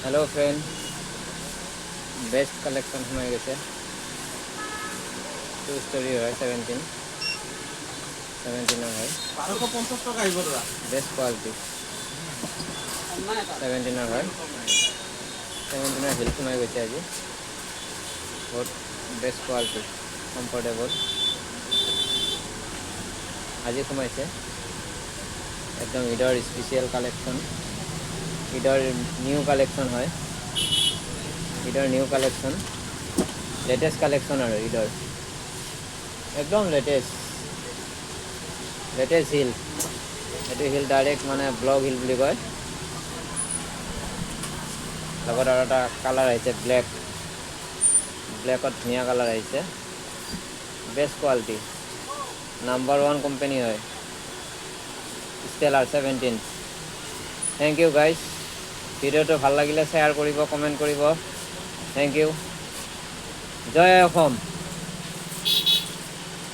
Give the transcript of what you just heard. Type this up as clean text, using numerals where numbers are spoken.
hello friend best collection সোমাই গৈছে 2 story হয় 17 হয় 1250 টাকা আইব দাদা বেস্ট কোয়ালিটি 17 হয় 17 হিল সোমাই গৈছে আজি বহুত বেস্ট কোয়ালিটি কমফৰ্টেবল আজি সোমাইছে একদম ঈদৰ স্পেচিয়েল কালেকশ্যন ঈদৰ নিউ কালেকশ্যন হয় ঈদৰ নিউ কালেকশ্যন লেটেষ্ট কালেকশ্যন আৰু ঈদৰ একদম লেটেষ্ট হিল এইটো হিল ডাইৰেক্ট মানে ব্লক হিল বুলি কয় লগত আৰু এটা কালাৰ আহিছে ব্লেকত ধুনীয়া কালাৰ আহিছে বেষ্ট কোৱালিটি নাম্বাৰ 1 কোম্পানী হয় ষ্টেলাৰ 17 থেংক ইউ গাইজ ভিডিঅ'টো ভাল লাগিলে শ্বেয়াৰ কৰিব কমেণ্ট কৰিব থেংক ইউ জয় অসম